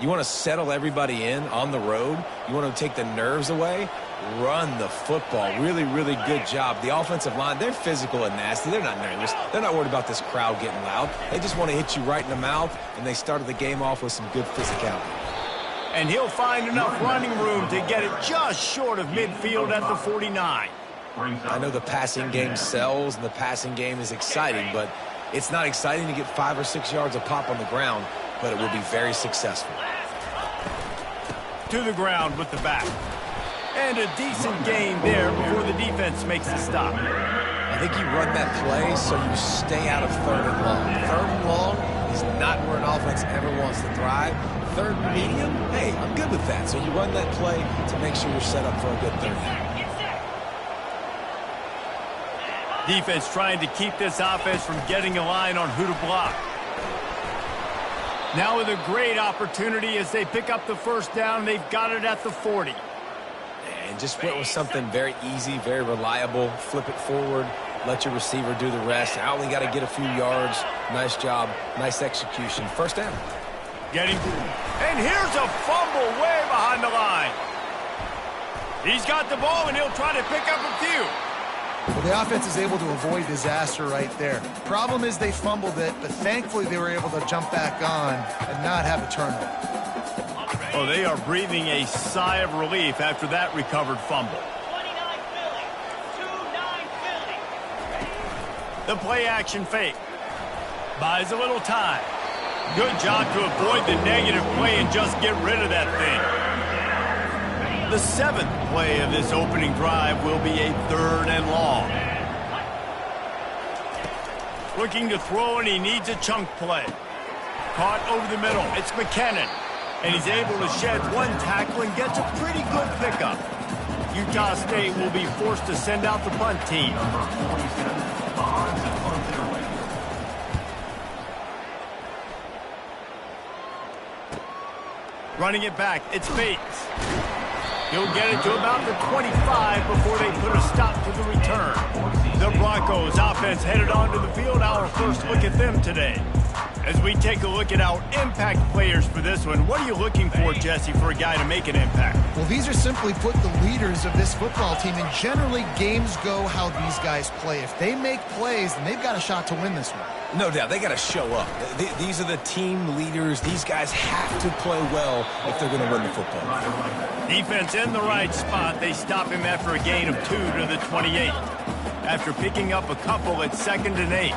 You want to settle everybody in on the road. You want to take the nerves away. Run the football. Really, really good job. The offensive line, they're physical and nasty. They're not nervous. They're not worried about this crowd getting loud. They just want to hit you right in the mouth, and they started the game off with some good physicality. And he'll find enough running room to get it just short of midfield at the 49. I know the passing game sells, and the passing game is exciting, but it's not exciting to get 5 or 6 yards a pop on the ground, but it will be very successful. To the ground with the back. And a decent gain there before the defense makes the stop. I think you run that play so you stay out of 3rd and long. 3rd and long is not where an offense ever wants to thrive. 3rd and medium, hey, I'm good with that. So you run that play to make sure you're set up for a good 3rd down. Defense trying to keep this offense from getting a line on who to block. Now with a great opportunity as they pick up the 1st down. They've got it at the 40. And just went with something very easy, very reliable. Flip it forward. Let your receiver do the rest. I only got to get a few yards. Nice job. Nice execution. 1st down. And here's a fumble way behind the line. He's got the ball, and he'll try to pick up a few. Well, the offense is able to avoid disaster right there. Problem is they fumbled it, but thankfully they were able to jump back on and not have a turnover. Oh, they are breathing a sigh of relief after that recovered fumble. The play action fake. Buys a little time. Good job to avoid the negative play and just get rid of that thing. The 7th play of this opening drive will be a 3rd and long. Looking to throw, and he needs a chunk play. Caught over the middle. It's McKinnon. And he's able to shed 1 tackle and gets a pretty good pickup. Utah State will be forced to send out the punt team. Running it back, it's Bates. He'll get it to about the 25 before they put a stop to the return. The Broncos offense headed onto the field. Our first look at them today. As we take a look at our impact players for this one, what are you looking for, Jesse, for a guy to make an impact? Well, these are simply put the leaders of this football team, and generally games go how these guys play. If they make plays, then they've got a shot to win this one. No doubt. They got to show up. These are the team leaders. These guys have to play well if they're going to win the football. Defense in the right spot. They stop him after a gain of 2 to the 28. After picking up a couple at 2nd and 8.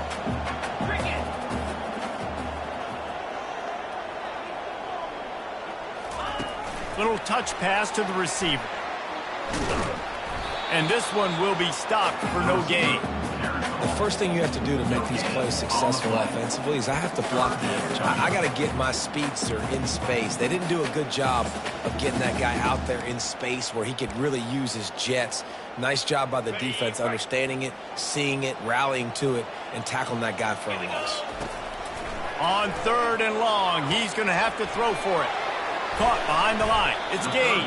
Little touch pass to the receiver. And this one will be stopped for no gain. The first thing you have to do to make these plays successful offensively is I have to block the edge. I got to get my speedster in space. They didn't do a good job of getting that guy out there in space where he could really use his jets. Nice job by the defense understanding it, seeing it, rallying to it, and tackling that guy for a loss. On 3rd and long, he's going to have to throw for it. Caught behind the line. It's Gaines.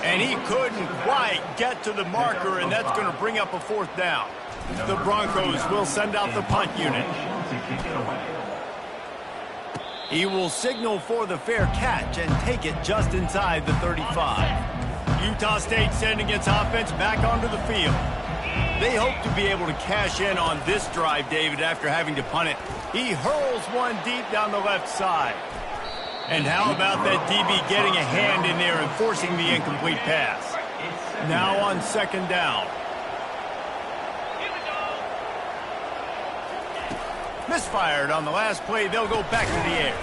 And he couldn't quite get to the marker, and that's going to bring up a 4th down. The Broncos will send out the punt unit. He will signal for the fair catch and take it just inside the 35. Utah State sending its offense back onto the field. They hope to be able to cash in on this drive, David, after having to punt it. He hurls one deep down the left side. And how about that DB getting a hand in there and forcing the incomplete pass? Now on 2nd down. Misfired on the last play. They'll go back to the air.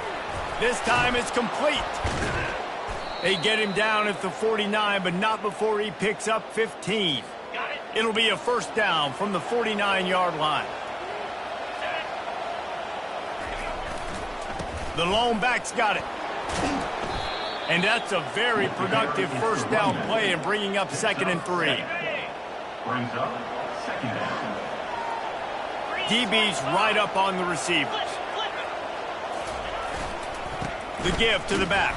This time it's complete. They get him down at the 49, but not before he picks up 15. It'll be a 1st down from the 49-yard line. The lone back's got it. And that's a very productive 1st down play and bringing up 2nd and 3. Brings up 2nd down. DB's right up on the receivers. The give to the back.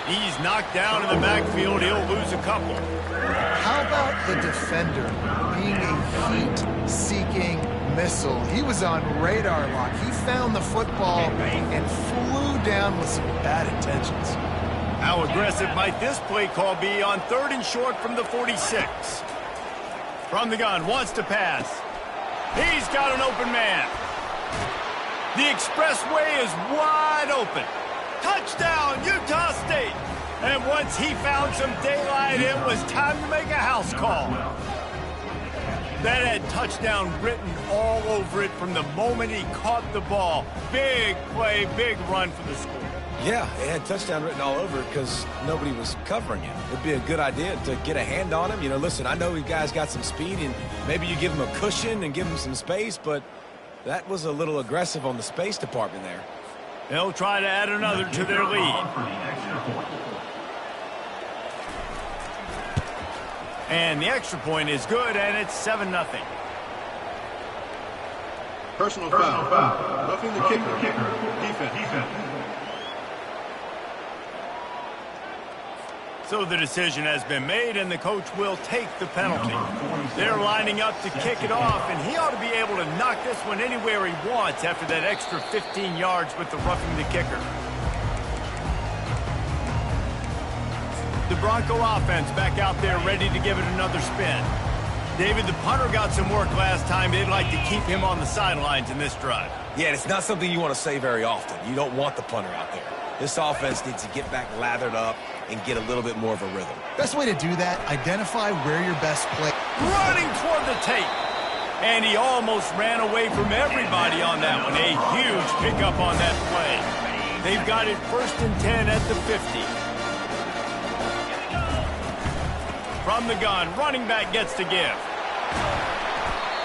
He's knocked down in the backfield. He'll lose a couple. How about the defender being a heat-seeking missile. He was on radar lock. He found the football and flew down with some bad intentions. How aggressive might this play call be on 3rd and short from the 46? From the gun, wants to pass. He's got an open man. The expressway is wide open. Touchdown, Utah State. And once he found some daylight, it was time to make a house call. That had touchdown written all over it from the moment he caught the ball. Big play, big run for the score. Yeah, it had touchdown written all over it because nobody was covering him. It'd be a good idea to get a hand on him. You know, listen, I know you guys got some speed, and maybe you give him a cushion and give him some space, but that was a little aggressive on the space department there. They'll try to add another to their lead. And the extra point is good, and it's 7-0. Personal foul. Roughing the kicker. Defense. So the decision has been made, and the coach will take the penalty. They're lining up to kick it off, and he ought to be able to knock this one anywhere he wants after that extra 15 yards with the roughing the kicker. The Bronco offense back out there ready to give it another spin. David, the punter got some work last time. They'd like to keep him on the sidelines in this drive. Yeah, it's not something you want to say very often. You don't want the punter out there. This offense needs to get back lathered up and get a little bit more of a rhythm. Best way to do that, identify where your best play. Running toward the tape. And he almost ran away from everybody on that one. A huge pickup on that play. They've got it 1st and 10 at the 50. From the gun, running back gets to give.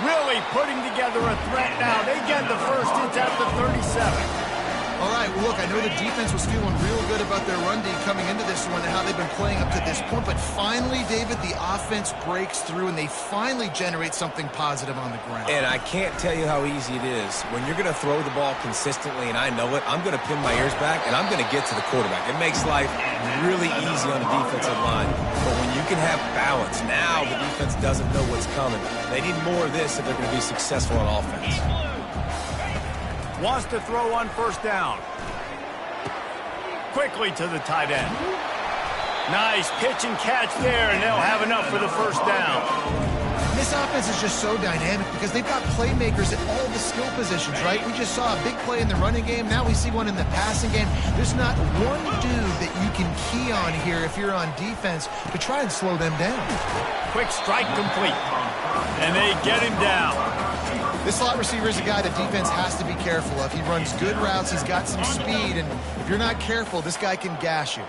Really putting together a threat now. They get the first. It's at the 37. All right, well, look, I know the defense was feeling real good about their run D coming into this one and how they've been playing up to this point, but finally, David, the offense breaks through and they finally generate something positive on the ground. And I can't tell you how easy it is. When you're going to throw the ball consistently, and I know it, I'm going to pin my ears back, and I'm going to get to the quarterback. It makes life really easy on the defensive line. But when you can have balance, now the defense doesn't know what's coming. They need more of this if they're going to be successful on offense. Wants to throw on 1st down. Quickly to the tight end. Nice pitch and catch there, and they'll have enough for the 1st down. This offense is just so dynamic because they've got playmakers at all the skill positions, right? We just saw a big play in the running game. Now we see one in the passing game. There's not one dude that you can key on here if you're on defense to try and slow them down. Quick strike complete. And they get him down. This slot receiver is a guy the defense has to be careful of. He runs good routes. He's got some speed. And if you're not careful, this guy can gash you.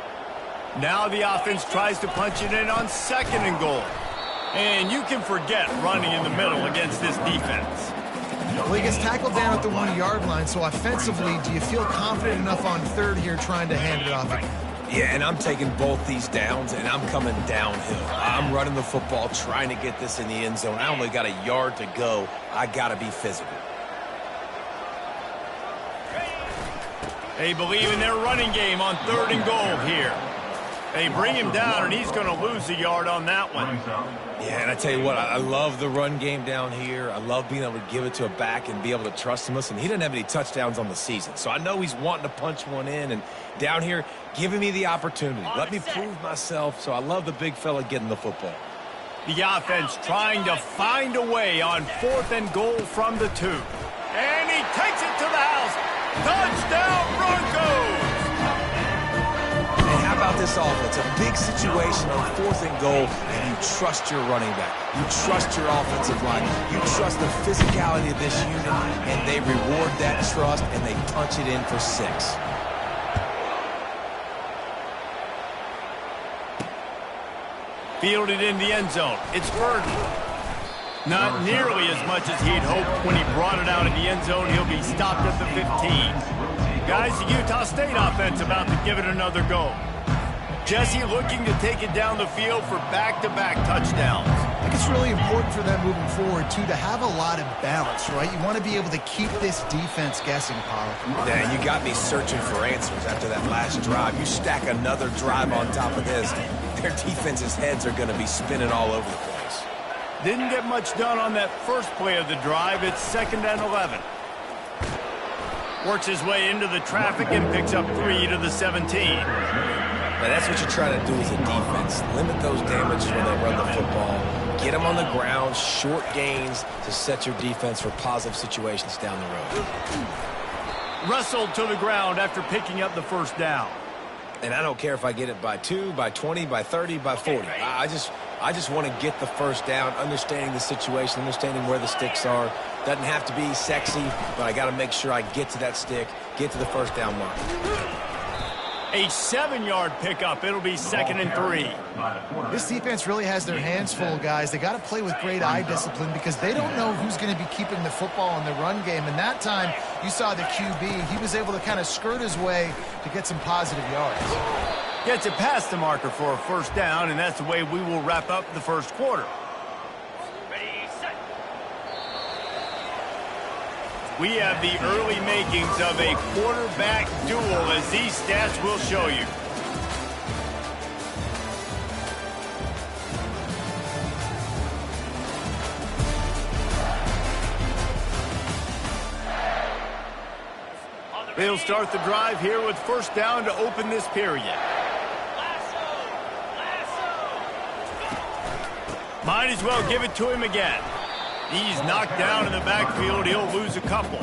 Now the offense tries to punch it in on 2nd and goal. And you can forget running in the middle against this defense. Well, he gets tackled down at the 1-yard line. So offensively, do you feel confident enough on 3rd here trying to hand it off again? Yeah, and I'm taking both these downs, and I'm coming downhill. I'm running the football, trying to get this in the end zone. I only got a yard to go. I got to be physical. They believe in their running game on 3rd and goal here. They bring him down, and he's going to lose a yard on that one. Yeah, and I tell you what, I love the run game down here. I love being able to give it to a back and be able to trust him. Listen, he didn't have any touchdowns on the season, so I know he's wanting to punch one in. And down here, giving me the opportunity. Let me prove myself, so I love the big fella getting the football. The offense trying to find a way on 4th and goal from the 2. And he takes it to the house. Touchdown, Broncos! And how about this offense? A big situation on 4th and goal, and you trust your running back. You trust your offensive line. You trust the physicality of this unit, and they reward that trust, and they punch it in for 6. Fielded in the end zone. It's Burton. Not nearly as much as he'd hoped when he brought it out in the end zone. He'll be stopped at the 15. Guys, the Utah State offense about to give it another go. Jesse looking to take it down the field for back-to-back touchdowns. I think it's really important for them moving forward, too, to have a lot of balance, right? You want to be able to keep this defense guessing, Pollock. Yeah, you got me searching for answers after that last drive. You stack another drive on top of this, their defense's heads are going to be spinning all over the place. Didn't get much done on that first play of the drive. It's 2nd and 11. Works his way into the traffic and picks up 3 to the 17. Now, that's what you're trying to do as a defense. Limit those damages when they run the football. Get them on the ground, short gains to set your defense for positive situations down the road. Wrestled to the ground after picking up the first down. And I don't care if I get it by 2, by 20, by 30, by 40. I just want to get the first down, understanding the situation, understanding where the sticks are. Doesn't have to be sexy, but I got to make sure I get to that stick, get to the first down mark. A 7-yard pickup. It'll be 2nd and 3. This defense really has their hands full, guys. They got to play with great eye discipline because they don't know who's going to be keeping the football in the run game. And that time, you saw the QB. He was able to kind of skirt his way to get some positive yards. Gets it past the marker for a first down, and that's the way we will wrap up the first quarter. We have the early makings of a quarterback duel, as these stats will show you. They'll start the drive here with first down to open this period. Might as well give it to him again. He's knocked down in the backfield. He'll lose a couple.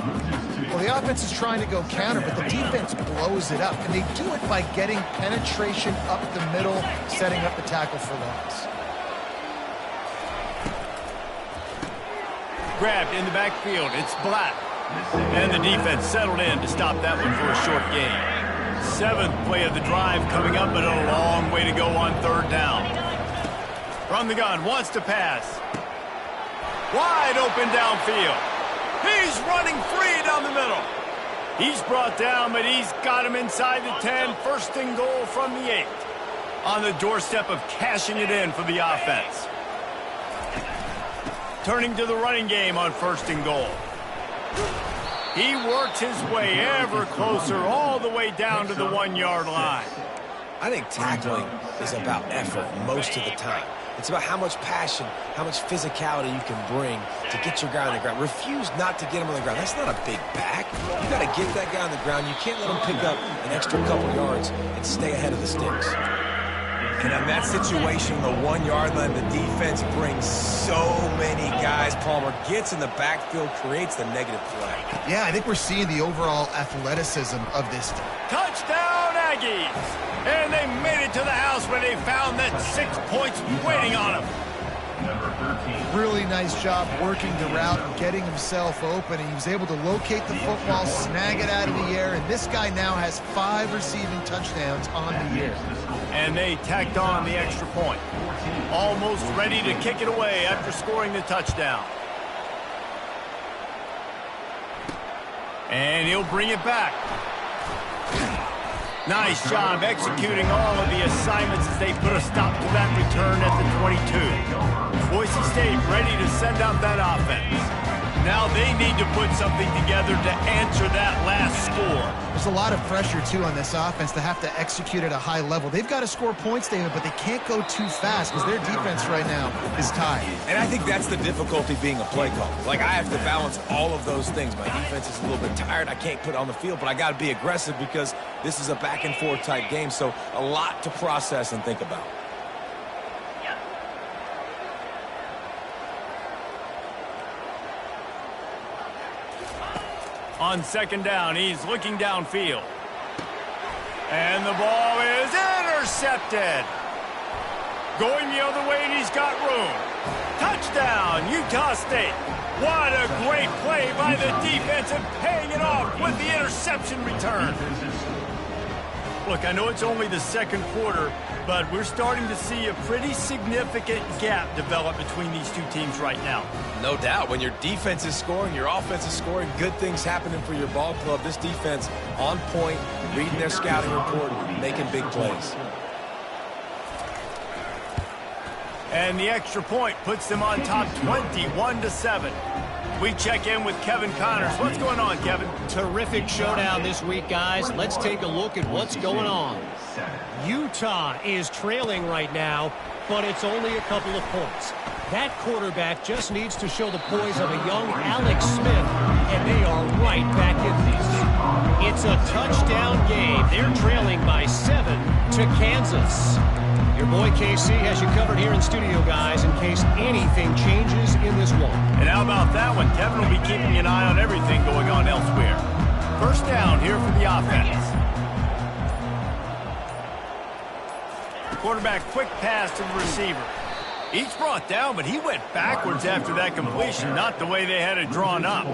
Well, the offense is trying to go counter, but the defense blows it up. And they do it by getting penetration up the middle, setting up the tackle for loss. Grabbed in the backfield. It's Black. And the defense settled in to stop that one for a short gain. 7th play of the drive coming up, but a long way to go on 3rd down. From the gun, wants to pass. Wide open downfield. He's running free down the middle. He's brought down, but he's got him inside the 10. 1st and goal from the 8. On the doorstep of cashing it in for the offense. Turning to the running game on 1st and goal. He works his way ever closer all the way down to the 1-yard line. I think tackling is about effort most of the time. It's about how much passion, how much physicality you can bring to get your guy on the ground. Refuse not to get him on the ground. That's not a big back. You got to get that guy on the ground. You can't let him pick up an extra couple yards and stay ahead of the sticks. And in that situation, the 1-yard line, the defense brings so many guys. Palmer gets in the backfield, creates the negative play. Yeah, I think we're seeing the overall athleticism of this team. Touchdown, Aggies! And they made it to the house when they found that 6 points waiting on them. Really nice job working the route and getting himself open. And he was able to locate the football, snag it out of the air, and this guy now has 5 receiving touchdowns on the year. And they tacked on the extra point. Almost ready to kick it away after scoring the touchdown. And he'll bring it back. Nice job executing all of the assignments as they put a stop to that return at the 22. Boise State ready to send out that offense. Now they need to put something together to answer that last score. There's a lot of pressure, too, on this offense to have to execute at a high level. They've got to score points, David, but they can't go too fast because their defense right now is tied. And I think that's the difficulty being a play caller. Like, I have to balance all of those things. My defense is a little bit tired. I can't put it on the field, but I got to be aggressive because this is a back-and-forth type game, so a lot to process and think about. On 2nd down, he's looking downfield. And the ball is intercepted. Going the other way, and he's got room. Touchdown, Utah State. What a great play by the defense and paying it off with the interception return. Look, I know it's only the 2nd quarter, but we're starting to see a pretty significant gap develop between these two teams right now. No doubt. When your defense is scoring, your offense is scoring, good things happening for your ball club. This defense on point, reading their scouting report, making big plays. And the extra point puts them on top 21-7. We check in with Kevin Connors. What's going on, Kevin? Terrific showdown this week, guys. Let's take a look at what's going on. Utah is trailing right now, but it's only a couple of points. That quarterback just needs to show the poise of a young Alex Smith, and they are right back in this. It's a touchdown game. They're trailing by 7 to Kansas. Your boy KC has you covered here in studio, guys, in case anything changes in this one. And how about that one? Kevin will be keeping an eye on everything going on elsewhere. First down here for the offense. Quarterback quick pass to the receiver. Each brought down, but he went backwards after that completion, not the way they had it drawn up.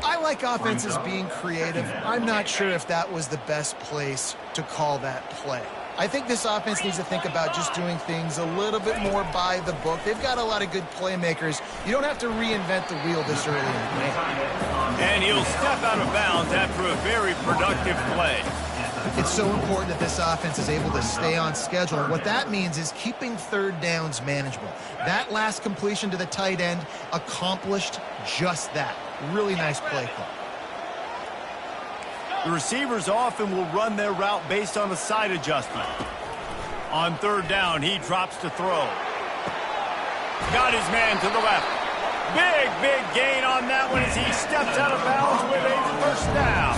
I like offenses being creative. I'm not sure if that was the best place to call that play. I think this offense needs to think about just doing things a little bit more by the book. They've got a lot of good playmakers. You don't have to reinvent the wheel this early in the game. And he'll step out of bounds after a very productive play. It's so important that this offense is able to stay on schedule. And what that means is keeping third downs manageable. That last completion to the tight end accomplished just that. Really nice play call. The receivers often will run their route based on a side adjustment. On third down, he drops to throw. Got his man to the left. Big gain on that one as he steps out of bounds with a first down.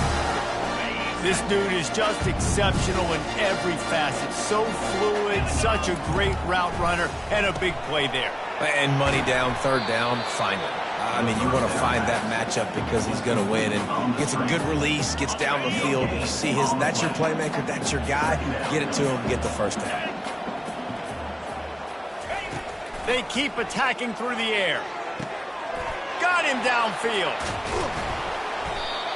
This dude is just exceptional in every facet. So fluid, such a great route runner, and a big play there. And money down, third down, find it. I mean, you want to find that matchup because he's going to win. And gets a good release, gets down the field. You see that's your playmaker, that's your guy. Get it to him, get the first down. They keep attacking through the air. Got him downfield.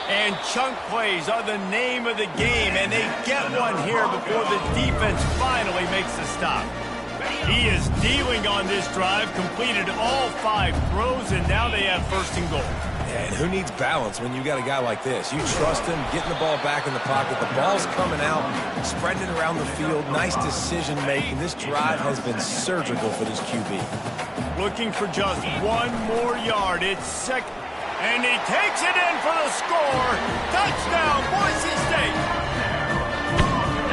And chunk plays are the name of the game, and they get one here before the defense finally makes the stop. He is dealing on this drive, completed all 5 throws, and now they have first and goal. Yeah, and who needs balance when you got a guy like this? You trust him, getting the ball back in the pocket. The ball's coming out, spreading it around the field. Nice decision-making. This drive has been surgical for this QB. Looking for just 1 more yard. It's second. And he takes it in for the score. Touchdown, Boise State.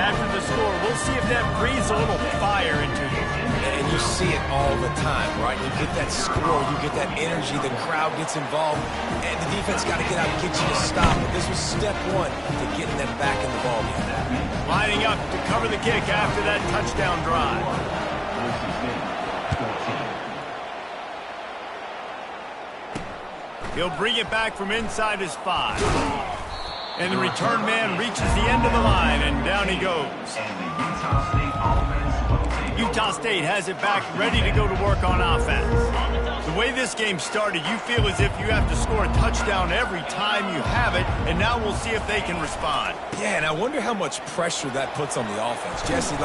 After the score, we'll see if that breathes a little fire into you. And you see it all the time, right? You get that score, you get that energy, the crowd gets involved, and the defense got to get out and get you to stop. But this was step 1 to getting them back in the ballgame. Lining up to cover the kick after that touchdown drive. He'll bring it back from inside his 5. And the return man reaches the end of the line, and down he goes. Utah State has it back, ready to go to work on offense. The way this game started, you feel as if you have to score a touchdown every time you have it, and now we'll see if they can respond. Yeah, and I wonder how much pressure that puts on the offense. Jesse,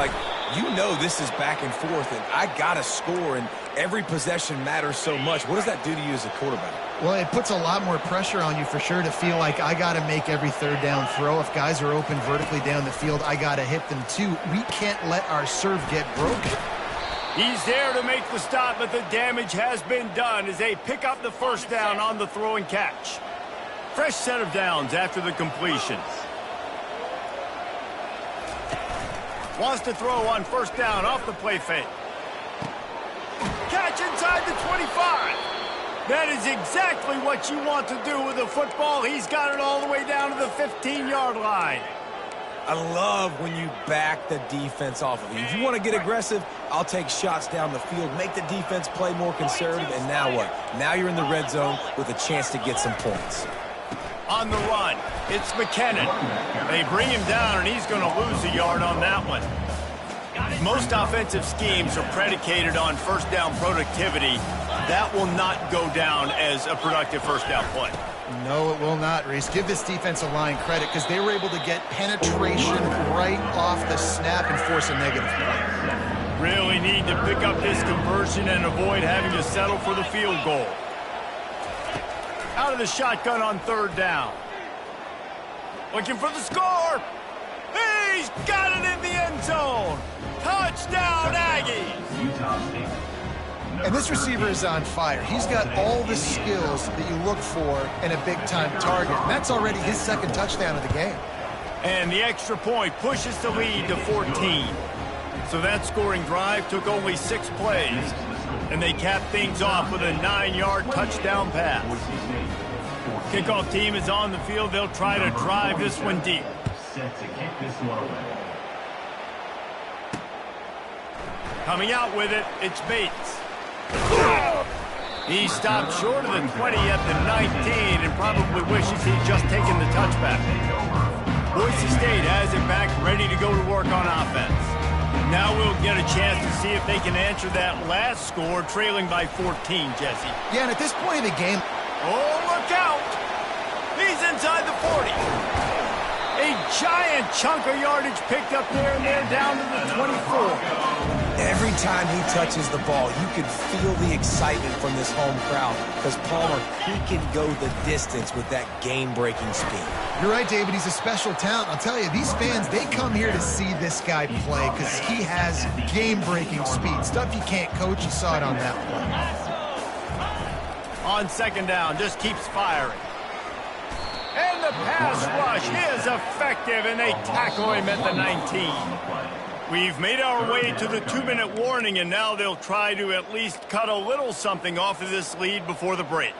you know this is back and forth, and I got to score, and every possession matters so much. What does that do to you as a quarterback? Well, it puts a lot more pressure on you for sure to feel like I got to make every third down throw. If guys are open vertically down the field, I got to hit them too. We can't let our serve get broken. He's there to make the stop, but the damage has been done as they pick up the first down on the throw and catch. Fresh set of downs after the completion. Wants to throw on first down off the play fake. Catch inside the 25. That is exactly what you want to do with a football. He's got it all the way down to the 15-yard line. I love when you back the defense off of you. If you want to get aggressive, I'll take shots down the field, make the defense play more conservative, and now what? Now you're in the red zone with a chance to get some points. On the run, it's McKinnon. They bring him down, and he's going to lose a yard on that one. Most offensive schemes are predicated on first down productivity. That will not go down as a productive first down play. No, it will not, Reese. Give this defensive line credit because they were able to get penetration right off the snap and force a negative play. Really need to pick up this conversion and avoid having to settle for the field goal. Out of the shotgun on third down. Looking for the score. He's got it in the end zone. Touchdown, Aggies. Utah State. And this receiver is on fire. He's got all the skills that you look for in a big-time target. And that's already his second touchdown of the game. And the extra point pushes the lead to 14. So that scoring drive took only 6 plays, and they capped things off with a 9-yard touchdown pass. Kickoff team is on the field. They'll try to drive this one deep. Set to kick this one away. Coming out with it, it's Bates. He stopped short of the 20 at the 19 and probably wishes he'd just taken the touchback. Boise State has it back, ready to go to work on offense. Now we'll get a chance to see if they can answer that last score, trailing by 14, Jesse. Yeah, and at this point in the game... Oh, look out! He's inside the 40. A giant chunk of yardage picked up there, and they're down to the 24. Every time he touches the ball, you can feel the excitement from this home crowd because Palmer, he can go the distance with that game-breaking speed. You're right, David. He's a special talent. I'll tell you, these fans, they come here to see this guy play because he has game-breaking speed. Stuff you can't coach. You saw it on that play. On second down, just keeps firing. And the pass rush is effective, and they tackle him at the 19. We've made our way to the 2-minute warning, and now they'll try to at least cut a little something off of this lead before the break.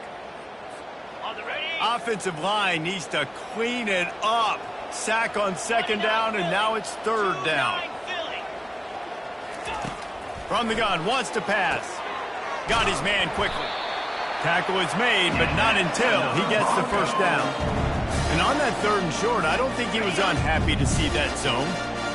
Offensive line needs to clean it up. Sack on second down, and now it's third down. From the gun, wants to pass. Got his man quickly. Tackle is made, but not until he gets the first down. And on that third and short, I don't think he was unhappy to see that zone.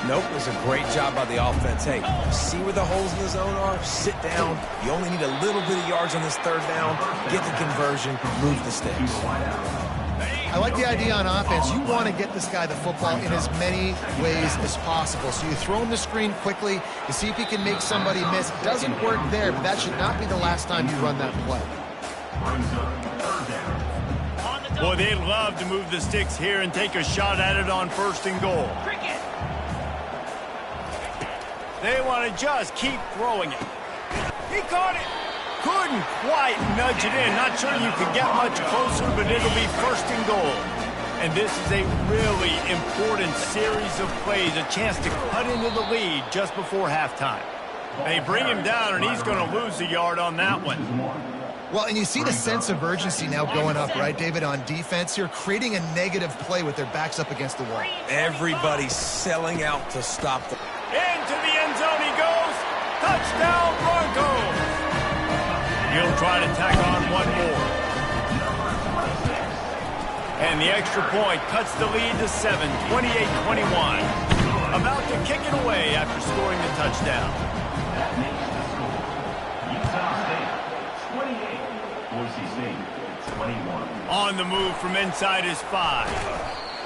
Nope, it was a great job by the offense. Hey, see where the holes in the zone are? Sit down. You only need a little bit of yards on this third down. Get the conversion, move the sticks. I like the idea on offense. You want to get this guy the football in as many ways as possible. So you throw him the screen quickly. You see if he can make somebody miss. It doesn't work there, but that should not be the last time you run that play. Boy, they'd love to move the sticks here and take a shot at it on first and goal. They want to just keep throwing it. He caught it. Couldn't quite nudge it in. Not sure you could get much closer, but it'll be first and goal. And this is a really important series of plays, a chance to cut into the lead just before halftime. They bring him down, and he's going to lose a yard on that one. Well, and you see the sense of urgency now going up, right, David, on defense here, creating a negative play with their backs up against the wall. Everybody's selling out to stop the... Into the end zone he goes. Touchdown, Broncos. He'll try to tack on one more. And the extra point cuts the lead to 7, 28-21. About to kick it away after scoring the touchdown. Utah State, 28. Boise State, 21. On the move from inside his 5.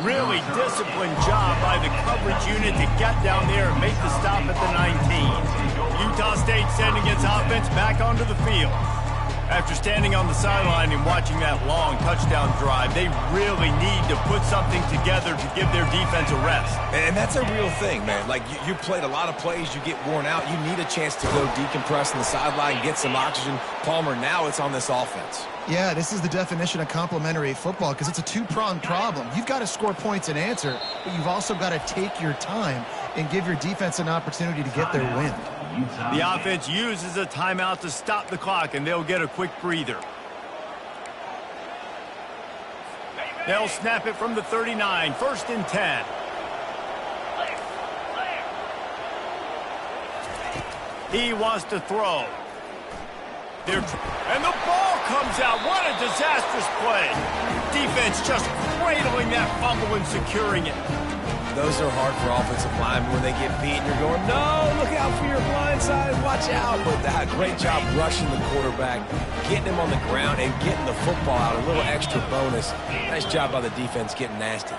Really disciplined job by the coverage unit to get down there and make the stop at the 19. Utah State sending its offense back onto the field. After standing on the sideline and watching that long touchdown drive, they really need to put something together to give their defense a rest. And that's a real thing, man. Like, you played a lot of plays, you get worn out, you need a chance to go decompress on the sideline, get some oxygen. Palmer, now it's on this offense. Yeah, this is the definition of complementary football because it's a two-pronged problem. You've got to score points and answer, but you've also got to take your time and give your defense an opportunity to get their win. The offense uses a timeout to stop the clock, and they'll get a quick breather. They'll snap it from the 39, first and 10. He wants to throw. And the ball comes out. What a disastrous play. Defense just cradling that fumble and securing it. Those are hard for offensive linemen when they get beat and you're going, no, look out for your blind side, watch out. But that great job rushing the quarterback, getting him on the ground and getting the football out, a little extra bonus. Nice job by the defense getting nasty.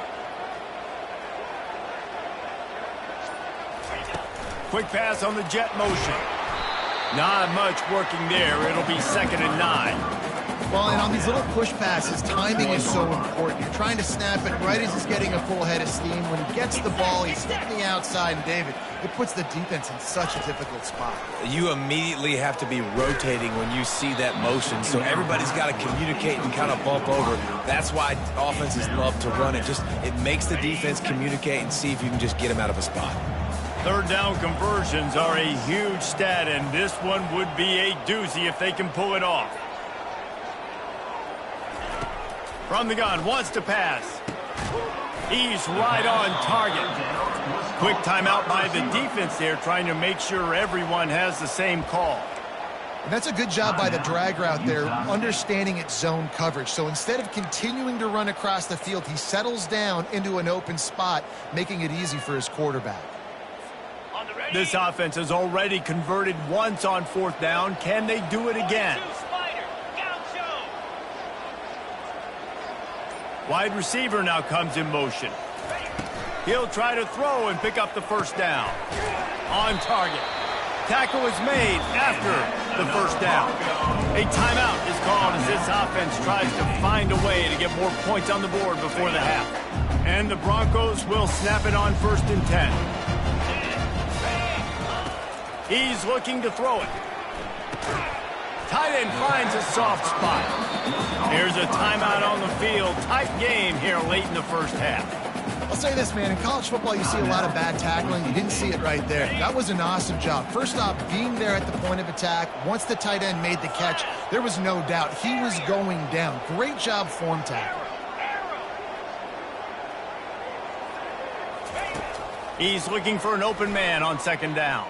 Quick pass on the jet motion. Not much working there. It'll be second and 9. Well, and on these little push passes, timing is so important. You're trying to snap it right as he's getting a full head of steam. When he gets the ball, he's hitting the outside. And, David, it puts the defense in such a difficult spot. You immediately have to be rotating when you see that motion. So everybody's got to communicate and kind of bump over. That's why offenses love to run it. It makes the defense communicate and see if you can just get him out of a spot. Third down conversions are a huge stat, and this one would be a doozy if they can pull it off. From the gun, wants to pass. He's right on target. Quick timeout by the defense there, trying to make sure everyone has the same call. And that's a good job by the drag route there, understanding its zone coverage. So instead of continuing to run across the field, he settles down into an open spot, making it easy for his quarterback. This offense has already converted once on fourth down. Can they do it again? Wide receiver now comes in motion. He'll try to throw and pick up the first down. On target. Tackle is made after the first down. A timeout is called as this offense tries to find a way to get more points on the board before the half. And the Broncos will snap it on 1st and 10. He's looking to throw it. Tight end finds a soft spot. Here's a timeout on the field. Tight game here late in the first half. I'll say this, man. In college football, you see a lot of bad tackling. You didn't see it right there. That was an awesome job. First off, being there at the point of attack. Once the tight end made the catch, there was no doubt he was going down. Great job form tackle. He's looking for an open man on 2nd down.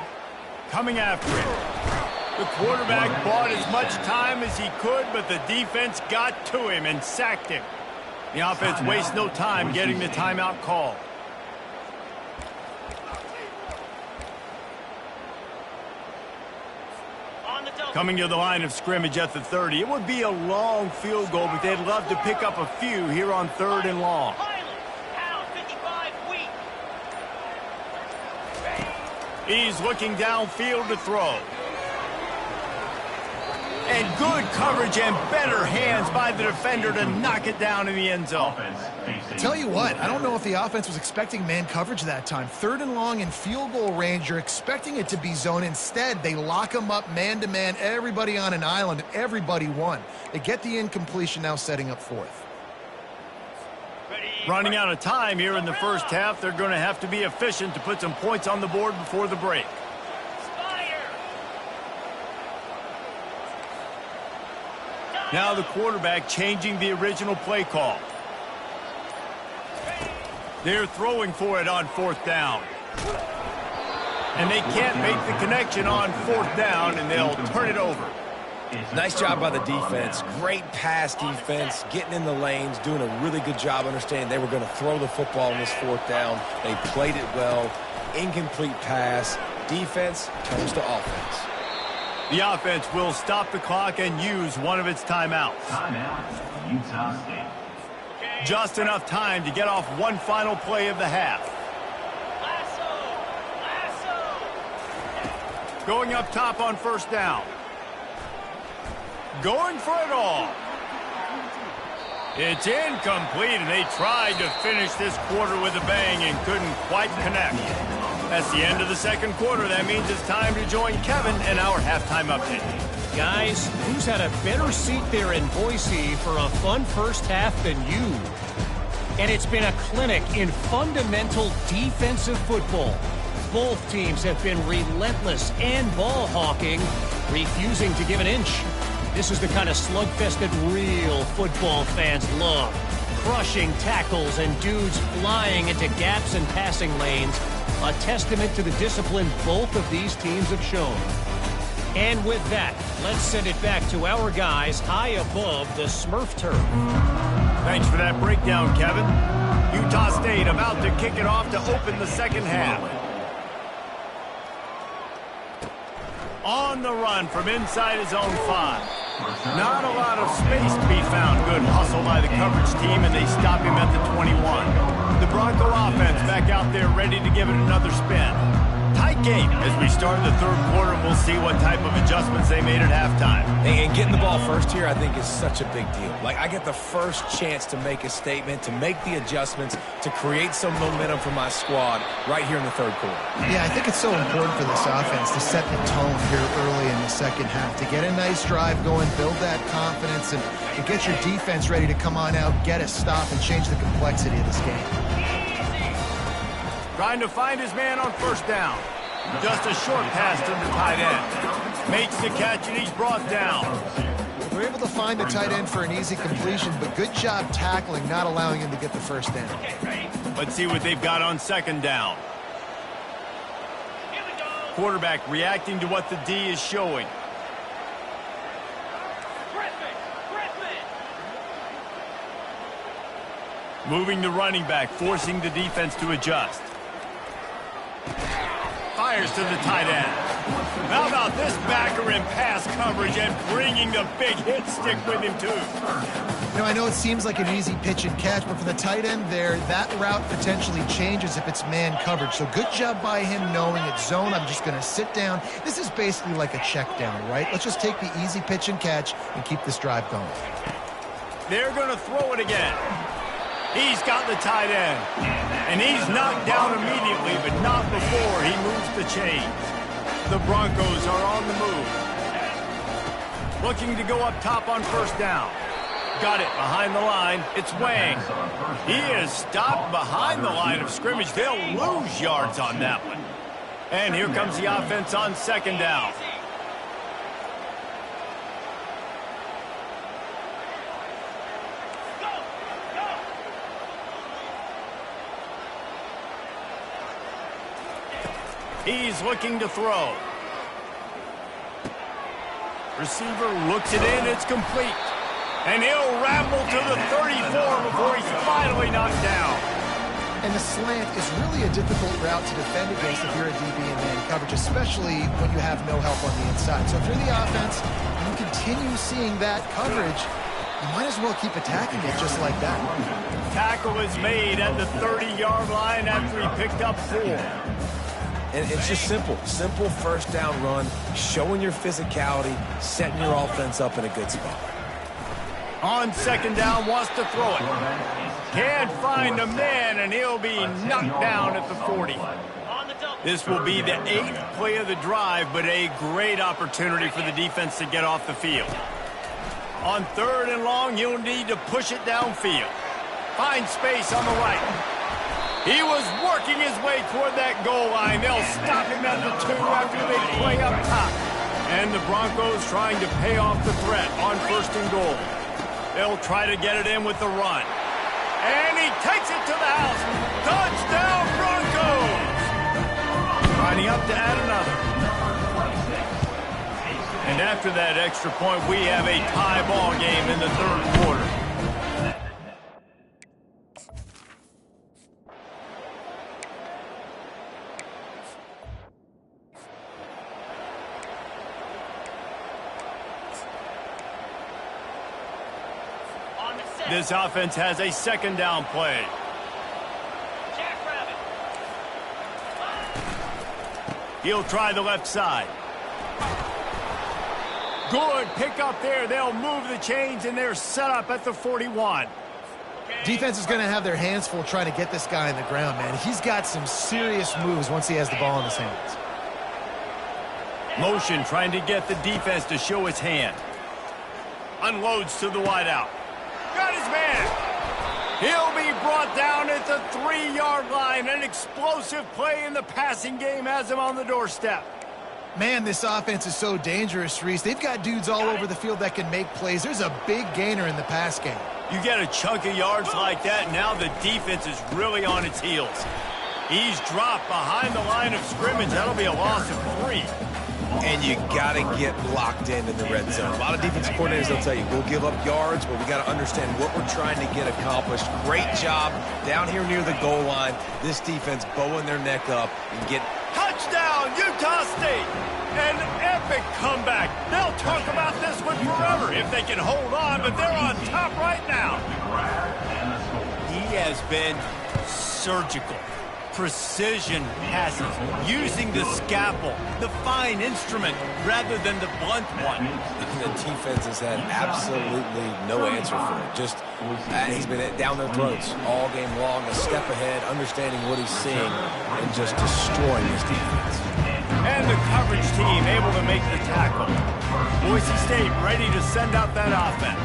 Coming after it. The quarterback bought as much time as he could, but the defense got to him and sacked him. The offense wastes no time getting the timeout call. Coming to the line of scrimmage at the 30. It would be a long field goal, but they'd love to pick up a few here on 3rd and long. He's looking downfield to throw. And good coverage and better hands by the defender to knock it down in the end zone. Tell you what, I don't know if the offense was expecting man coverage that time. 3rd and long in field goal range, you're expecting it to be zone. Instead, they lock them up man-to-man, everybody on an island, and everybody won. They get the incompletion, now setting up 4th. Running out of time here in the first half. They're going to have to be efficient to put some points on the board before the break. Now the quarterback changing the original play call. They're throwing for it on 4th down. And they can't make the connection on 4th down, and they'll turn it over. Nice job by the defense. Great pass defense, getting in the lanes, doing a really good job understanding they were going to throw the football on this 4th down. They played it well. Incomplete pass. Defense turns to offense. The offense will stop the clock and use one of its timeouts. Timeout, Utah State. Just enough time to get off one final play of the half. Going up top on 1st down. Going for it all. It's incomplete, and they tried to finish this quarter with a bang and couldn't quite connect. That's the end of the 2nd quarter. That means it's time to join Kevin in our halftime update. Guys, who's had a better seat there in Boise for a fun first half than you? And it's been a clinic in fundamental defensive football. Both teams have been relentless and ball hawking, refusing to give an inch. This is the kind of slugfest that real football fans love. Crushing tackles and dudes flying into gaps and passing lanes. A testament to the discipline both of these teams have shown. And with that, let's send it back to our guys high above the Smurf turf. Thanks for that breakdown, Kevin. Utah State about to kick it off to open the 2nd half. On the run from inside his own 5. Not a lot of space to be found. Good hustle by the coverage team, and they stop him at the 21. The Bronco offense back out there ready to give it another spin. Tight game as we start the 3rd quarter. We'll see what type of adjustments they made at halftime. And getting the ball first here, I think, is such a big deal. Like, I get the first chance to make a statement, to make the adjustments, to create some momentum for my squad right here in the 3rd quarter. Yeah, I think it's so important for this offense to set the tone here early in the 2nd half, to get a nice drive going, build that confidence, and to get your defense ready to come on out, get a stop, and change the complexity of this game. Trying to find his man on first down. Just a short pass to the tight end. Makes the catch, and he's brought down. They're able to find the tight end for an easy completion, but good job tackling, not allowing him to get the first down. Let's see what they've got on second down. Quarterback reacting to what the D is showing. Moving the running back, forcing the defense to adjust. Fires to the tight end. How about this backer in pass coverage and bringing the big hit stick with him, too? You know, I know it seems like an easy pitch and catch, but for the tight end there, that route potentially changes if it's man coverage. So good job by him knowing it's zone. I'm just going to sit down. This is basically like a check down, right? Let's just take the easy pitch and catch and keep this drive going. They're going to throw it again. He's got the tight end. And he's knocked down immediately, but not before he moves the chains. The Broncos are on the move. Looking to go up top on first down. Got it behind the line. It's Wang. He is stopped behind the line of scrimmage. They'll lose yards on that one. And here comes the offense on second down. He's looking to throw. Receiver looks it in. It's complete. And he'll ramble to the 34 before he's finally knocked down. And the slant is really a difficult route to defend against if you're a DB in man coverage, especially when you have no help on the inside. So if you're the offense and you continue seeing that coverage, you might as well keep attacking it just like that. Tackle is made at the 30-yard line after he picked up 4. And it's just simple. Simple first down run, showing your physicality, setting your offense up in a good spot. On second down, wants to throw it. Can't find a man, and he'll be knocked down at the 40. This will be the 8th play of the drive, but a great opportunity for the defense to get off the field. On third and long, you'll need to push it downfield. Find space on the right. He was working his way toward that goal line. They'll stop him at the 2 after the big play up top. And the Broncos trying to pay off the threat on first and goal. They'll try to get it in with the run. And he takes it to the house. Touchdown, Broncos! Lining up to add another. And after that extra point, we have a tie ball game in the third quarter. This offense has a second down play. He'll try the left side. Good pick up there. They'll move the chains, and they're set up at the 41. Defense is going to have their hands full trying to get this guy on the ground, man. He's got some serious moves once he has the ball in his hands. Motion trying to get the defense to show its hand. Unloads to the wideout. Got his man. He'll be brought down at the 3-yard line. An explosive play in the passing game has him on the doorstep. Man, this offense is so dangerous, Reese. They've got dudes all over the field that can make plays. There's a big gainer in the pass game. You get a chunk of yards like that, now the defense is really on its heels. He's dropped behind the line of scrimmage. That'll be a loss of 3. And you got to get locked in the red zone. A lot of defensive coordinators, they'll tell you, we'll give up yards, but we got to understand what we're trying to get accomplished. Great job down here near the goal line. This defense bowing their neck up and get... Touchdown, Utah State! An epic comeback. They'll talk about this one forever if they can hold on, but they're on top right now. He has been surgical. Precision passes, using the scalpel, the fine instrument, rather than the blunt one. The defense has had absolutely no answer for it. Just, he's been down their throats all game long, a step ahead, understanding what he's seeing, and just destroying his defense. And the coverage team able to make the tackle. Boise State ready to send out that offense.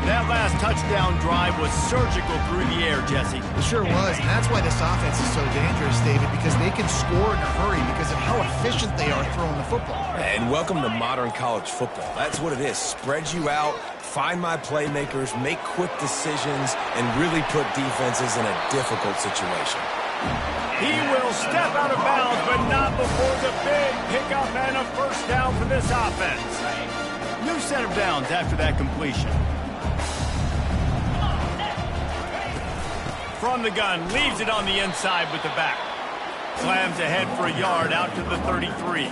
That last touchdown drive was surgical through the air, Jesse. It sure was, and that's why this offense is so dangerous, David, because they can score in a hurry because of how efficient they are throwing the football. And welcome to modern college football. That's what it is. Spread you out, find my playmakers, make quick decisions, and really put defenses in a difficult situation. He will step out of bounds, but not before the big pickup and a first down for this offense. New set of downs after that completion. From the gun, leaves it on the inside with the back. Slams ahead for a yard out to the 33.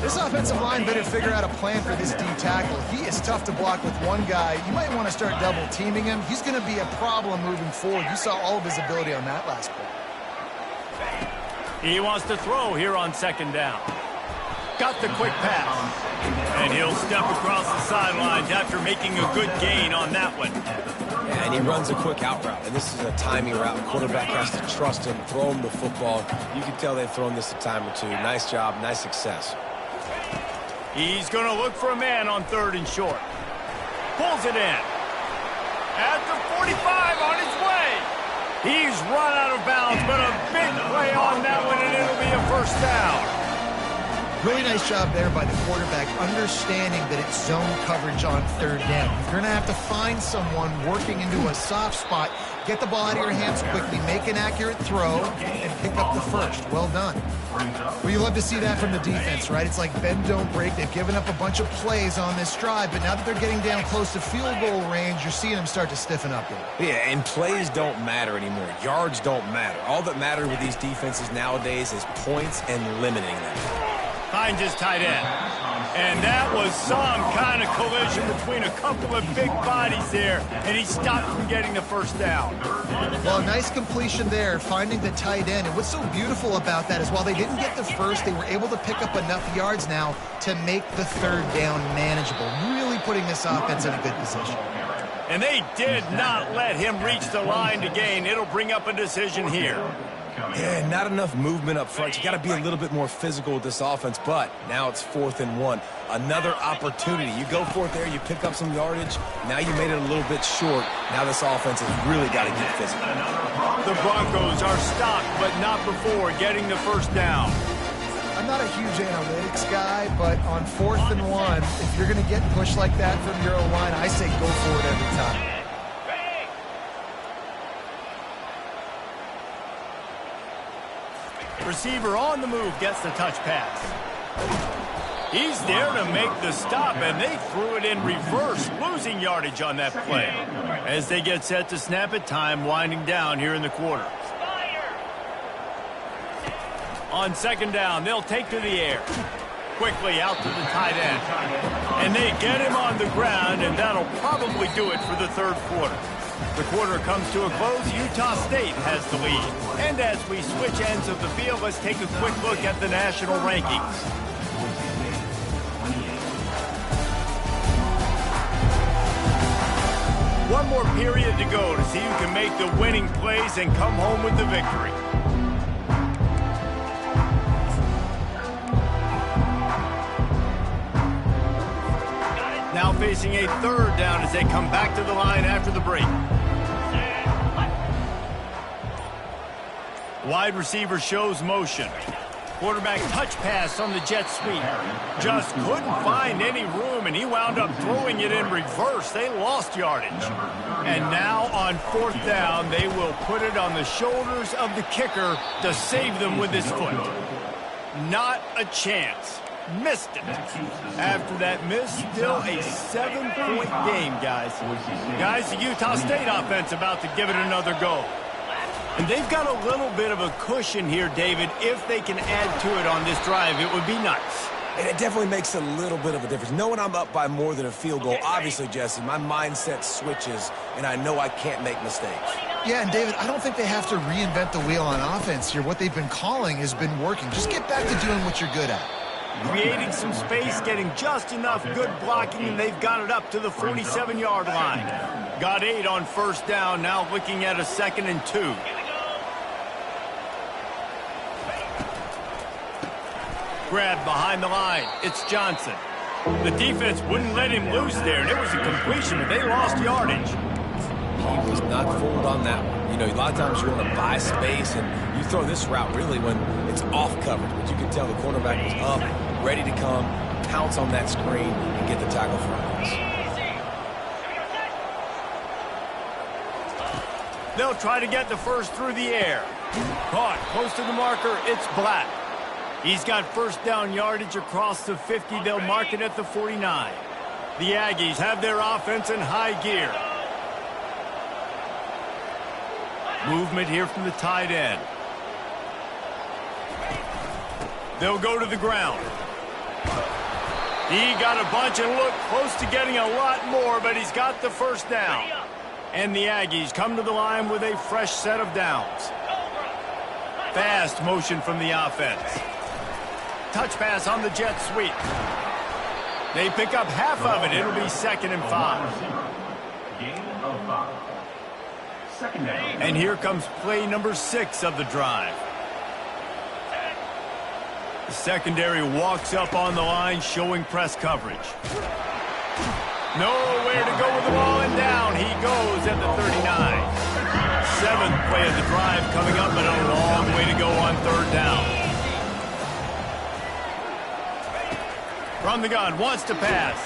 This offensive line better figure out a plan for this D tackle. He is tough to block with one guy. You might want to start double teaming him. He's going to be a problem moving forward. You saw all of his ability on that last play. He wants to throw here on second down. Got the quick pass. And he'll step across the sidelines after making a good gain on that one. Yeah, and he runs a quick out route, and this is a timing route. The quarterback has to trust him, throw him the football. You can tell they've thrown this a time or two. Nice job, nice success. He's going to look for a man on third and short. Pulls it in. At the 45 on his way. He's run out of bounds, but a big play on that one, and it'll be a first down. Really nice job there by the quarterback, understanding that it's zone coverage on third down. You're going to have to find someone working into a soft spot, get the ball out of your hands quickly, make an accurate throw, and pick up the first. Well done. Well, you love to see that from the defense, right? It's like bend, don't break. They've given up a bunch of plays on this drive, but now that they're getting down close to field goal range, you're seeing them start to stiffen up here. Yeah, and plays don't matter anymore. Yards don't matter. All that matters with these defenses nowadays is points and limiting them. Finds his tight end. And that was some kind of collision between a couple of big bodies there, and he stopped from getting the first down. Well, a nice completion there, finding the tight end. And what's so beautiful about that is while they didn't get the first, they were able to pick up enough yards now to make the third down manageable, really putting this offense in a good position. And they did not let him reach the line to gain. It'll bring up a decision here. Yeah, not enough movement up front. You got to be a little bit more physical with this offense, but now it's 4th and 1. Another opportunity. You go for it there, you pick up some yardage. Now you made it a little bit short. Now this offense has really got to get physical. The Broncos are stopped, but not before getting the first down. I'm not a huge analytics guy, but on 4th and 1, if you're going to get pushed like that from your own line, I say go for it every time. Receiver on the move gets the touch pass. He's there to make the stop, and they threw it in reverse, losing yardage on that play. As they get set to snap it, time winding down here in the quarter. On second down, they'll take to the air. Quickly out to the tight end. And they get him on the ground, and that'll probably do it for the third quarter. The quarter comes to a close. Utah State has the lead. And as we switch ends of the field, let's take a quick look at the national rankings. One more period to go to see who can make the winning plays and come home with the victory. Now facing a third down as they come back to the line after the break. Wide receiver shows motion. Quarterback touch pass on the jet sweep. Just couldn't find any room, and he wound up throwing it in reverse. They lost yardage. And now on 4th down, they will put it on the shoulders of the kicker to save them with his foot. Not a chance. Missed it. After that miss, still a 7-point game, guys. Guys, the Utah State offense about to give it another go. And they've got a little bit of a cushion here, David. If they can add to it on this drive, it would be nice. And it definitely makes a little bit of a difference. Knowing I'm up by more than a field goal, obviously, Jesse, my mindset switches, and I know I can't make mistakes. Yeah, and David, I don't think they have to reinvent the wheel on offense here. What they've been calling has been working. Just get back to doing what you're good at. Creating some space, getting just enough good blocking, and they've got it up to the 47-yard line. Got 8 on first down, now looking at a 2nd and 2. Grab behind the line. It's Johnson. The defense wouldn't let him loose there, and it was a completion, but they lost yardage. He was not fooled on that one. You know, a lot of times you want to buy space, and you throw this route really when it's off coverage. But you can tell the cornerback was up, ready to come, pounce on that screen, and get the tackle for us. They'll try to get the first through the air. Caught close to the marker. It's Black. He's got first down yardage across the 50. They'll mark it at the 49. The Aggies have their offense in high gear. Movement here from the tight end. They'll go to the ground. He got a bunch and looked close to getting a lot more, but he's got the first down. And the Aggies come to the line with a fresh set of downs. Fast motion from the offense. Touch pass on the jet sweep. They pick up half of it. It'll be 2nd and 5. Gain of 5. Second down. And here comes play number 6 of the drive. The secondary walks up on the line, showing press coverage. Nowhere to go with the ball, and down he goes at the 39. 7th play of the drive coming up, but a long way to go on 3rd down. From the gun, wants to pass.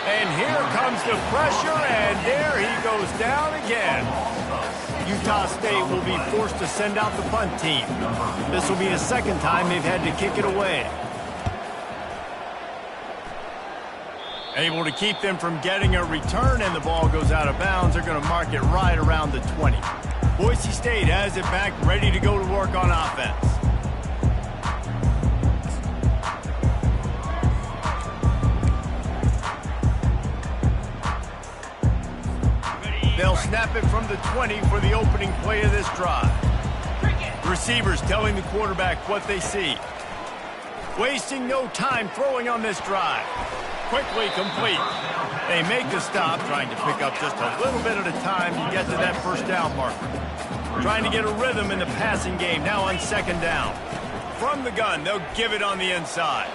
And here comes the pressure, and there he goes down again. Utah State will be forced to send out the punt team. This will be the 2nd time they've had to kick it away. Able to keep them from getting a return, and the ball goes out of bounds. They're going to mark it right around the 20. Boise State has it back, ready to go to work on offense. They'll snap it from the 20 for the opening play of this drive. Receivers telling the quarterback what they see. Wasting no time throwing on this drive. Quickly complete. They make the stop, trying to pick up just a little bit at a time to get to that first down marker. Trying to get a rhythm in the passing game, now on 2nd down. From the gun, they'll give it on the inside.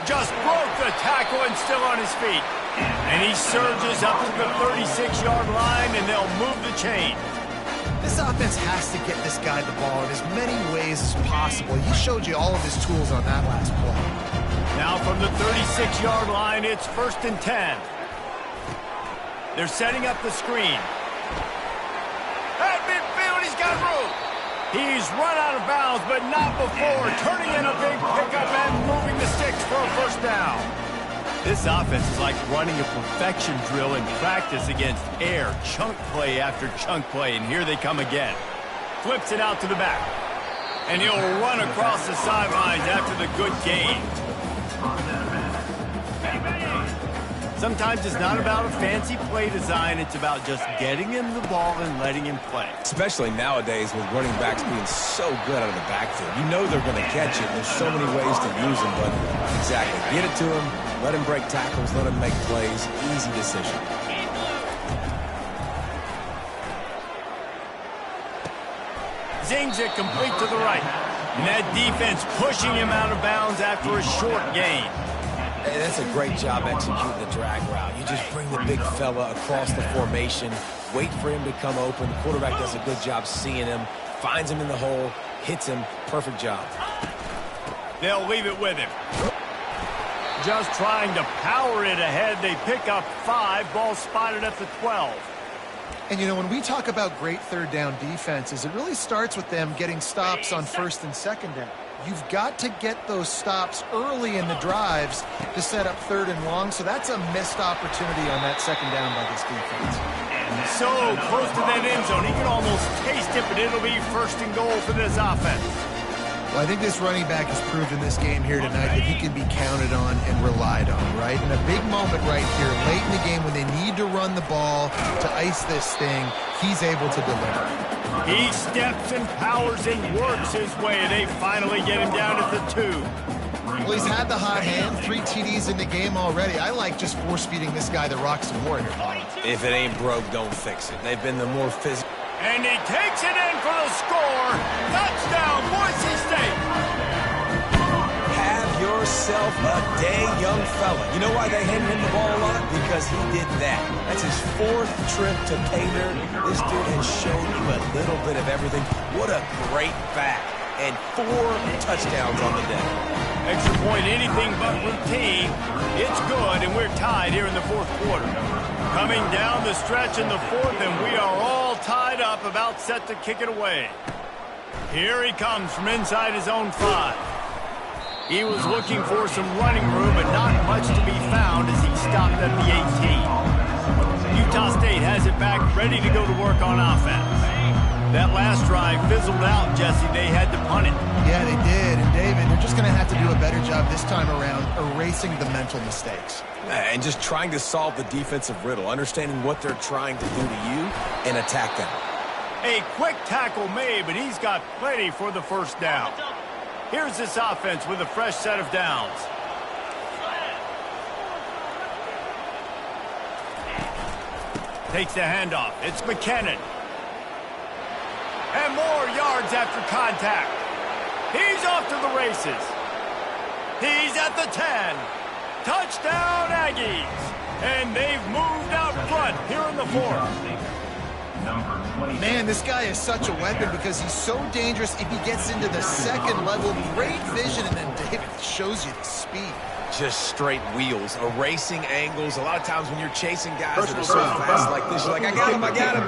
Just broke the tackle and still on his feet. And he surges up to the 36-yard line, and they'll move the chain. This offense has to get this guy the ball in as many ways as possible. He showed you all of his tools on that last play. Now from the 36-yard line, it's 1st and 10. They're setting up the screen. At midfield, he's got room. He's run out of bounds, but not before. Turning in a big pickup and moving the sticks for a first down. This offense is like running a perfection drill in practice against air. Chunk play after chunk play, and here they come again. Flips it out to the back. And he'll run across the sidelines after the good gain. Sometimes it's not about a fancy play design. It's about just getting him the ball and letting him play. Especially nowadays with running backs being so good out of the backfield. You know they're going to catch it. There's so many ways to use them, but exactly. Get it to him, let him break tackles, let him make plays. Easy decision. Zings it complete to the right. And that defense pushing him out of bounds after a short gain. Hey, that's a great job executing the drag route. You just bring the big fella across the formation, wait for him to come open. The quarterback does a good job seeing him, finds him in the hole, hits him. Perfect job. They'll leave it with him. Just trying to power it ahead. They pick up 5. Ball spotted at the 12. And, you know, when we talk about great 3rd down defenses, it really starts with them getting stops on 1st and 2nd down. You've got to get those stops early in the drives to set up 3rd and long, so that's a missed opportunity on that 2nd down by this defense. So close to that end zone, he can almost taste it, but it'll be 1st and goal for this offense. Well, I think this running back has proved in this game here tonight that he can be counted on and relied on, right? In a big moment right here, late in the game when they need to run the ball to ice this thing, he's able to deliver. He steps and powers and works his way, and they finally get him down at the 2. Well, he's had the hot hand, 3 TDs in the game already. I like just force-feeding this guy the rock some more here. If it ain't broke, don't fix it. They've been the more physical. And he takes it in for the score. Touchdown, Boise State. Have your yourself a day, young fella. You know why they handed him the ball a lot? Because he did that. That's his 4th trip to Painter. This dude has shown you a little bit of everything. What a great back. And 4 touchdowns on the day. Extra point, anything but routine. It's good, and we're tied here in the 4th quarter. Coming down the stretch in the 4th, and we are all tied up, about set to kick it away. Here he comes from inside his own 5. He was looking for some running room, but not much to be found as he stopped at the 18. Utah State has it back, ready to go to work on offense. That last drive fizzled out, Jesse. They had to punt it. Yeah, they did. And, David, they're just going to have to do a better job this time around erasing the mental mistakes. And just trying to solve the defensive riddle, understanding what they're trying to do to you and attack them. A quick tackle made, but he's got plenty for the first down. Here's this offense with a fresh set of downs. Takes the handoff. It's McKinnon. And more yards after contact. He's off to the races. He's at the 10. Touchdown, Aggies. And they've moved out front here in the 4th. Man, this guy is such a weapon because he's so dangerous if he gets into the 2nd level. Great vision, and then David shows you the speed. Just straight wheels, erasing angles. A lot of times when you're chasing guys that are so fast like this, you're like, I got him, I got him.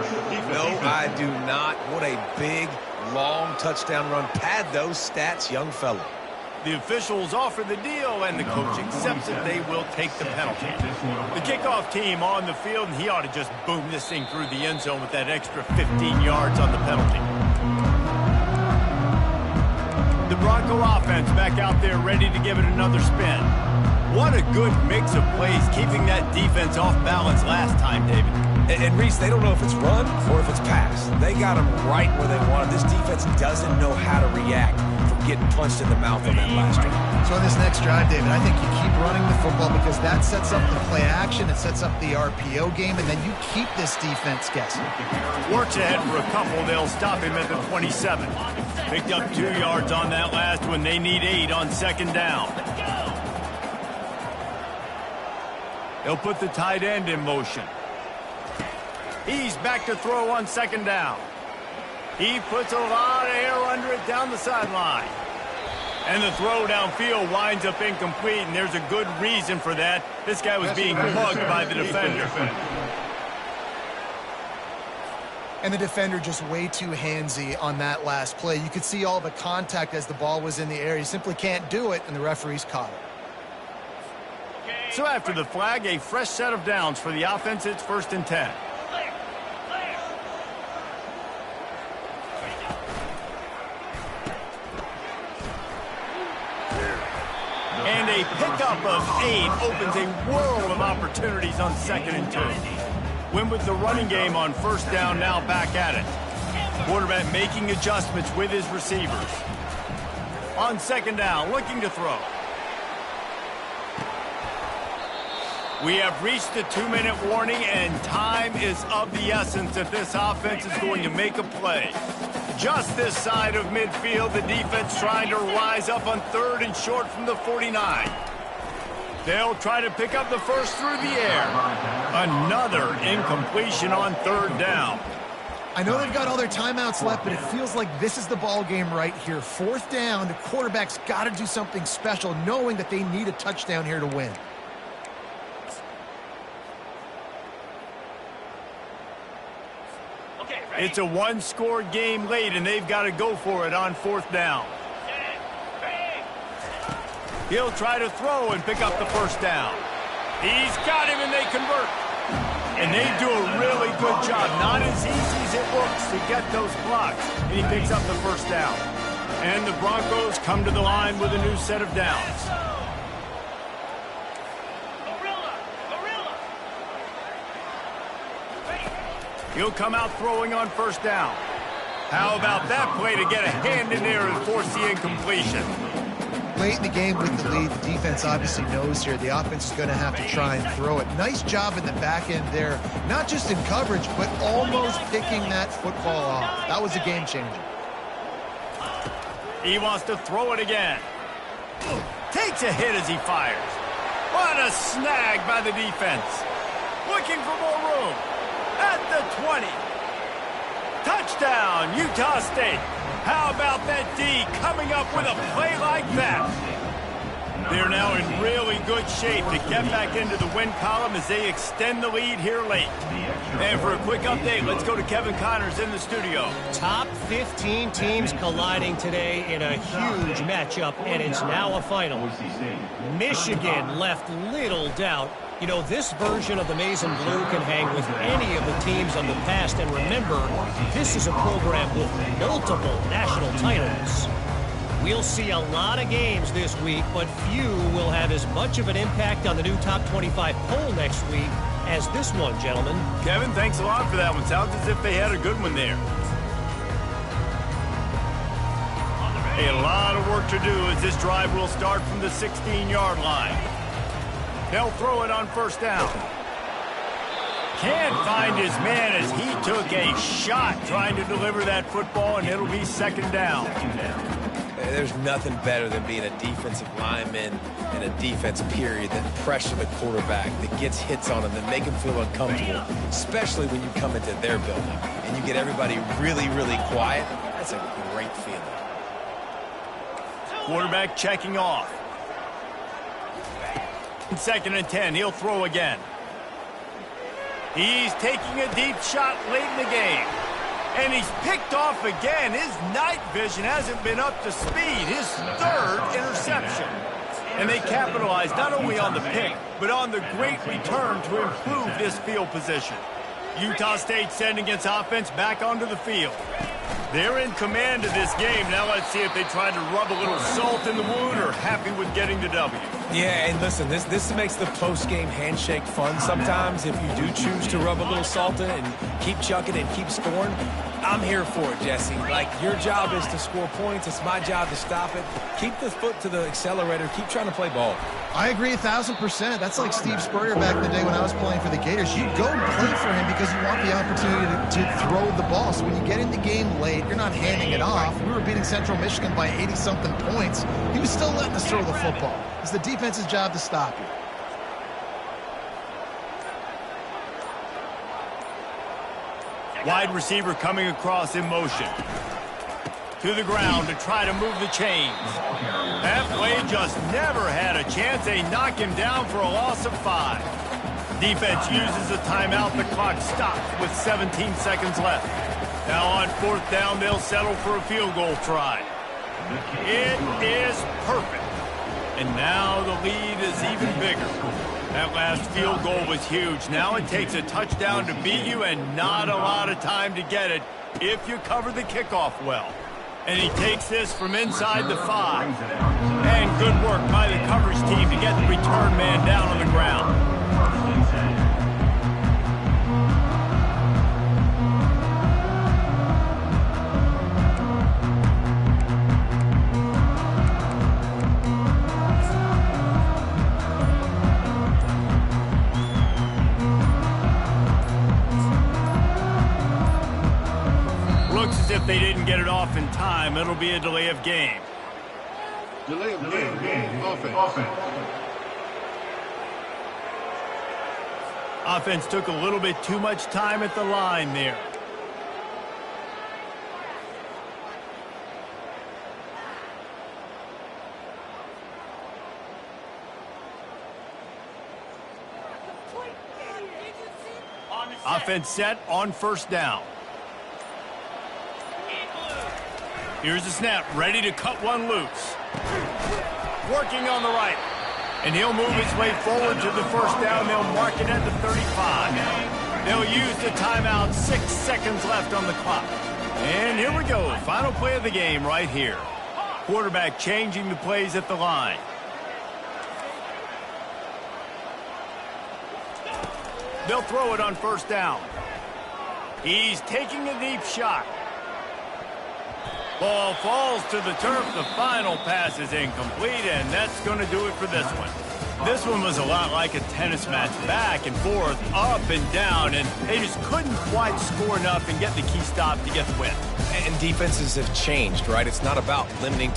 No, I do not. What a big, long touchdown run. Pad those stats, young fella. The officials offer the deal, and the coach accepts it. They will take the penalty. The kickoff team on the field, and he ought to just boom this thing through the end zone with that extra 15 yards on the penalty. The Bronco offense back out there ready to give it another spin. What a good mix of plays, keeping that defense off balance last time, David. And Reese, they don't know if it's run or if it's pass. They got them right where they want it. This defense doesn't know how to react from getting punched in the mouth on that last drive. So on this next drive, David, I think you keep running the football because that sets up the play action, it sets up the RPO game, and then you keep this defense guessing. Works ahead for a couple. They'll stop him at the 27. Picked up 2 yards on that last one. They need 8 on 2nd down. They'll put the tight end in motion. He's back to throw on 2nd down. He puts a lot of air under it down the sideline. And the throw downfield winds up incomplete, and there's a good reason for that. This guy was being mugged by the defender. And the defender just way too handsy on that last play. You could see all the contact as the ball was in the air. He simply can't do it, and the referees caught it. So after the flag, a fresh set of downs for the offense. It's 1st and 10. And a pickup of 8 opens a world of opportunities on 2nd and 2. Win with the running game on 1st down, now back at it. Quarterback making adjustments with his receivers. On 2nd down, looking to throw. We have reached the 2-minute warning, and time is of the essence if this offense is going to make a play. Just this side of midfield, the defense trying to rise up on 3rd and short from the 49. They'll try to pick up the first through the air. Another incompletion on 3rd down. I know they've got all their timeouts left, but it feels like this is the ball game right here. 4th down, the quarterback's got to do something special, knowing that they need a touchdown here to win. It's a 1-score game late, and they've got to go for it on 4th down. He'll try to throw and pick up the first down. He's got him, and they convert. And they do a really good job. Not as easy as it looks to get those blocks. And he picks up the first down. And the Broncos come to the line with a new set of downs. He'll come out throwing on 1st down. How about that play to get a hand in there and force the incompletion? Late in the game with the lead, the defense obviously knows here the offense is going to have to try and throw it. Nice job in the back end there, not just in coverage, but almost picking that football off. That was a game changer. He wants to throw it again. Takes a hit as he fires. What a snag by the defense. Looking for more room. At the 20. Touchdown, Utah State. How about that D coming up with a play like that? They're now in really good shape to get back into the win column as they extend the lead here late. And for a quick update, let's go to Kevin Connors in the studio. Top 15 teams colliding today in a huge matchup, and it's now a final. Michigan left little doubt. You know, this version of the maize and blue can hang with any of the teams of the past. And remember, this is a program with multiple national titles. We'll see a lot of games this week, but few will have as much of an impact on the new top 25 poll next week as this one, gentlemen. Kevin, thanks a lot for that one. Sounds as if they had a good one there. A lot of work to do as this drive will start from the 16-yard line. They'll throw it on first down. Can't find his man as he took a shot trying to deliver that football, and it'll be second down. There's nothing better than being a defensive lineman and a defense period that pressure the quarterback, that gets hits on him, that make him feel uncomfortable, especially when you come into their building and you get everybody really, really quiet. That's a great feeling. Quarterback checking off. Second and 10, he'll throw again. He's taking a deep shot late in the game. And he's picked off again. His night vision hasn't been up to speed. His third interception. And they capitalize not only on the pick, but on the great return to improve this field position. Utah State sending its offense back onto the field. They're in command of this game. Now let's see if they try to rub a little salt in the wound or happy with getting the W. Yeah, and listen, this makes the post-game handshake fun sometimes. If you do choose to rub a little salt in it and keep chucking and keep scoring, I'm here for it, Jesse. Like, your job is to score points. It's my job to stop it. Keep the foot to the accelerator. Keep trying to play ball. I agree 1,000%. That's like Steve Spurrier back in the day when I was playing for the Gators. You go and play for him because you want the opportunity to throw the ball. So when you get in the game late, you're not handing it off. We were beating Central Michigan by 80-something points. He was still letting us throw the football. It's the defense's job to stop you. Wide receiver coming across in motion. To the ground to try to move the chains. That play just never had a chance. They knock him down for a loss of 5. Defense uses a timeout. The clock stops with 17 seconds left. Now on fourth down, they'll settle for a field goal try. It is perfect. And now the lead is even bigger. That last field goal was huge. Now it takes a touchdown to beat you and not a lot of time to get it if you cover the kickoff well. And he takes this from inside the 5. And good work by the coverage team to get the return man down on the ground. If they didn't get it off in time, it'll be a delay of game. Delay of game. Offense. Offense took a little bit too much time at the line there. Offense set on first down. Here's the snap, ready to cut one loose. Working on the right. And he'll move his way forward to the first down. They'll mark it at the 35. They'll use the timeout. 6 seconds left on the clock. And here we go. Final play of the game right here. Quarterback changing the plays at the line. They'll throw it on first down. He's taking a deep shot. Ball falls to the turf. The final pass is incomplete, and that's going to do it for this one. This one was a lot like a tennis match, back and forth, up and down, and they just couldn't quite score enough and get the key stop to get the win. And defenses have changed, right? It's not about limiting